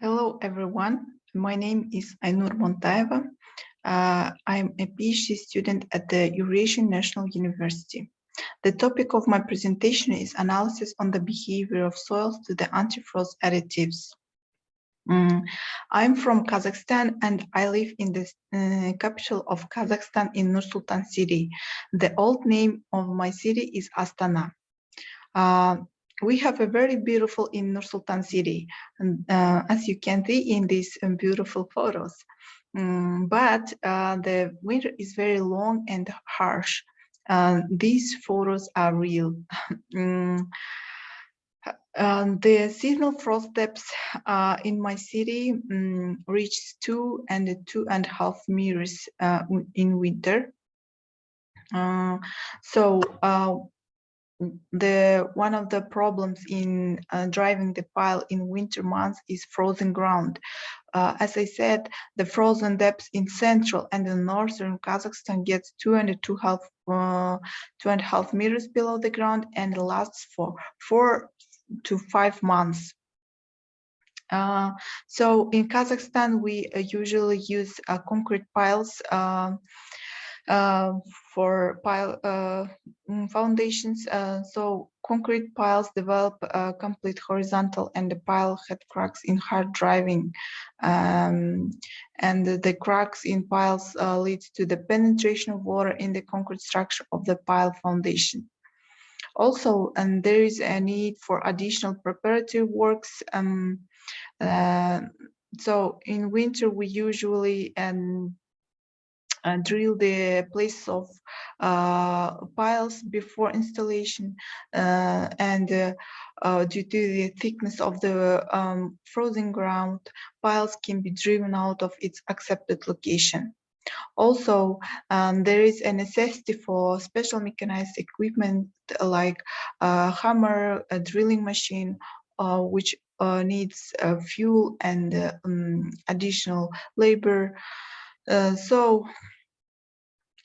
Hello, everyone. My name is Ainur Montayeva. I'm a PhD student at the Eurasian National University. The topic of my presentation is analysis on the behavior of soils to the antifrost additives. I'm from Kazakhstan and I live in the capital of Kazakhstan in Nur-Sultan city. The old name of my city is Astana. We have a very beautiful in Nur-Sultan city, and, as you can see in these beautiful photos. But the winter is very long and harsh. These photos are real. The seasonal frost depths in my city reach 2 and 2.5 meters in winter. One of the problems in driving the pile in winter months is frozen ground. As I said, the frozen depths in central and in northern Kazakhstan gets 2.5 meters below the ground and lasts for 4 to 5 months. So in Kazakhstan, we usually use concrete piles for pile foundations. So concrete piles develop complete horizontal and the pile had cracks in hard driving. And the cracks in piles lead to the penetration of water in the concrete structure of the pile foundation. Also, and there is a need for additional preparatory works. So in winter, we usually drill the place of piles before installation, and due to the thickness of the frozen ground, piles can be driven out of its accepted location. Also, there is a necessity for special mechanized equipment like a hammer, a drilling machine, which needs fuel and additional labor. So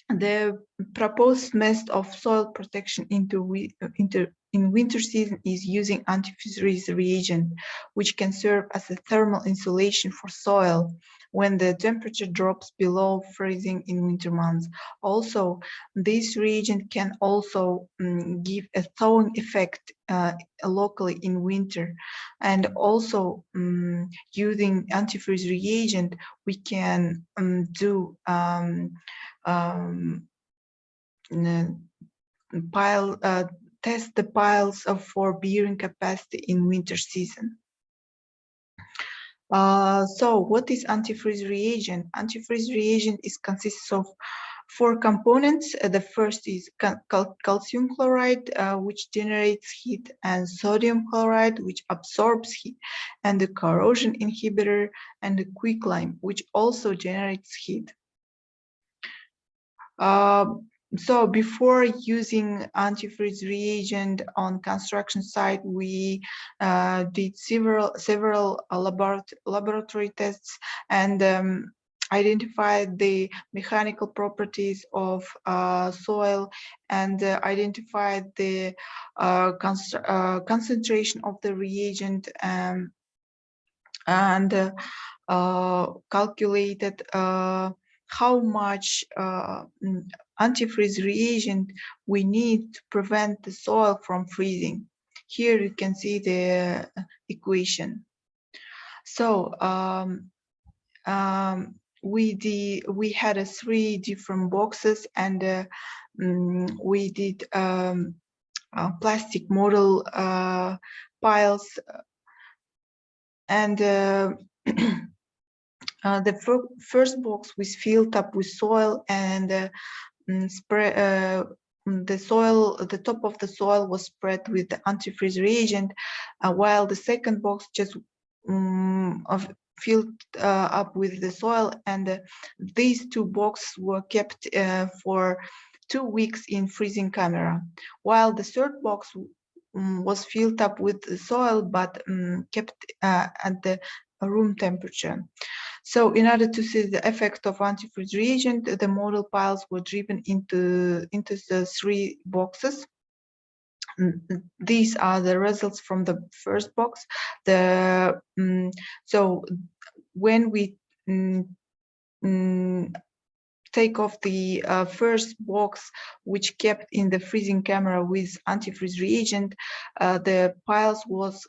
the proposed method of soil protection in winter season is using antifreeze reagent, which can serve as a thermal insulation for soil when the temperature drops below freezing in winter months. Also, this reagent can also give a thawing effect locally in winter. And also using antifreeze reagent, we can test the piles for bearing capacity in winter season. So what is antifreeze reagent? Antifreeze reagent consists of 4 components. The first is calcium chloride, which generates heat, and sodium chloride, which absorbs heat, and the corrosion inhibitor, and the quicklime, which also generates heat. So before using antifreeze reagent on construction site, we did several laboratory tests and identified the mechanical properties of soil and identified the concentration of the reagent and calculated how much antifreeze reagent we need to prevent the soil from freezing. Here you can see the equation. So we had 3 different boxes, and we did plastic model piles, and the first box was filled up with soil, and the top of the soil was spread with the antifreeze reagent, while the second box just filled up with the soil, and these 2 boxes were kept for 2 weeks in freezing camera, while the third box was filled up with the soil but kept at the room temperature. So in order to see the effect of antifreeze reagent, the model piles were driven into the 3 boxes. These are the results from the first box. So when we take off the first box, which kept in the freezing camera with antifreeze reagent, the piles was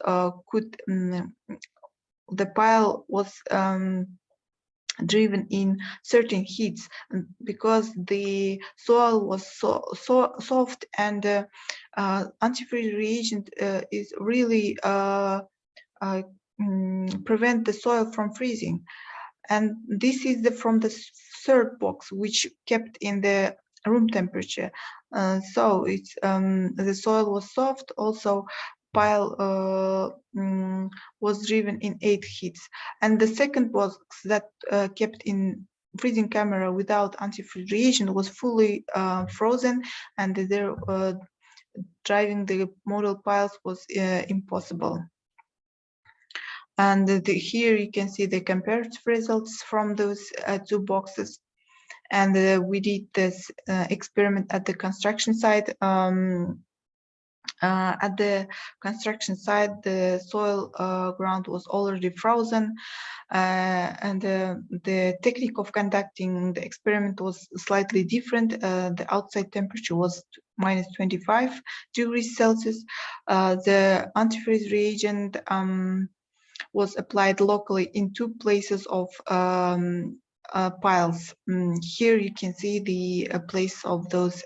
driven in certain heats, because the soil was so soft, and antifreeze reagent is really prevent the soil from freezing. And this is from the third box, which kept in the room temperature. So it's the soil was soft. Also, pile was driven in 8 heats. And the second box that kept in freezing camera without antifreeze reagent was fully frozen, and there driving the model piles was impossible. And here you can see the comparative results from those 2 boxes. And we did this experiment at the construction site. At the construction site, the soil ground was already frozen, and the technique of conducting the experiment was slightly different. The outside temperature was minus 25 degrees Celsius. The antifreeze reagent was applied locally in 2 places of piles. Here you can see the place of those.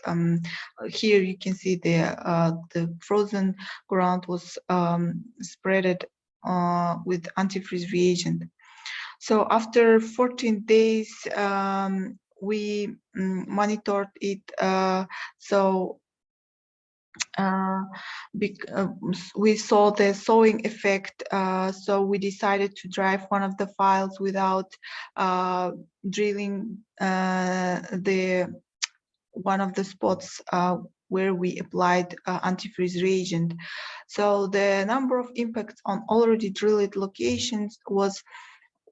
Here you can see the frozen ground was spreaded with antifreeze reagent. So after 14 days, we monitored it. We saw the sowing effect, so we decided to drive one of the files without drilling one of the spots where we applied antifreeze reagent. So the number of impacts on already drilled locations was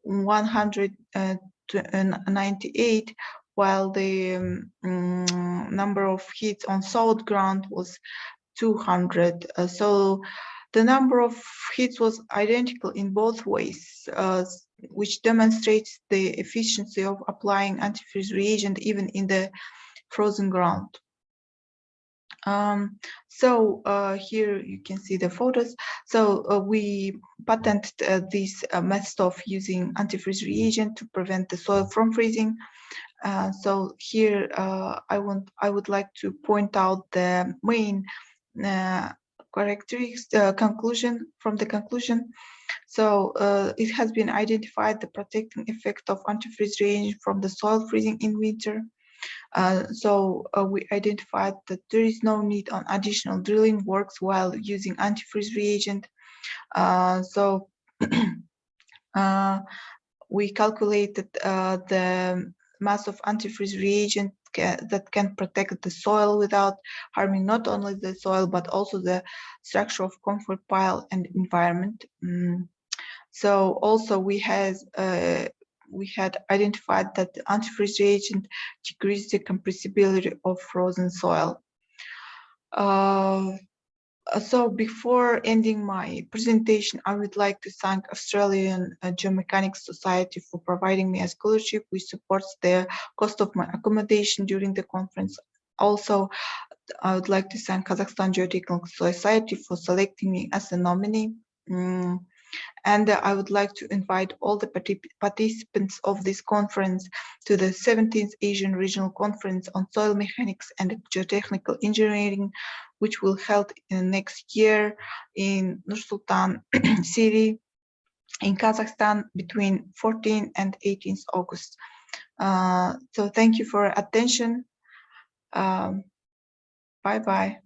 198, while the number of hits on sowed ground was 200. So the number of hits was identical in both ways, which demonstrates the efficiency of applying antifreeze reagent even in the frozen ground. Here you can see the photos. So we patented this method of using antifreeze reagent to prevent the soil from freezing. So here I would like to point out the main characteristics conclusion from the conclusion. So it has been identified the protecting effect of antifreeze reagent from the soil freezing in winter. We identified that there is no need on additional drilling works while using antifreeze reagent. We calculated the mass of antifreeze reagent that can protect the soil without harming not only the soil but also the structure of comfort pile and environment. So also we had identified that the antifreeze reagent decreased the compressibility of frozen soil. So before ending my presentation, I would like to thank Australian Geomechanics Society for providing me a scholarship which supports the cost of my accommodation during the conference. Also, I would like to thank Kazakhstan Geotechnical Society for selecting me as a nominee. And I would like to invite all the participants of this conference to the 17th Asian Regional Conference on Soil Mechanics and Geotechnical Engineering, which will held in next year in Nur-Sultan city in Kazakhstan between 14th and 18th August. So thank you for attention. Bye-bye.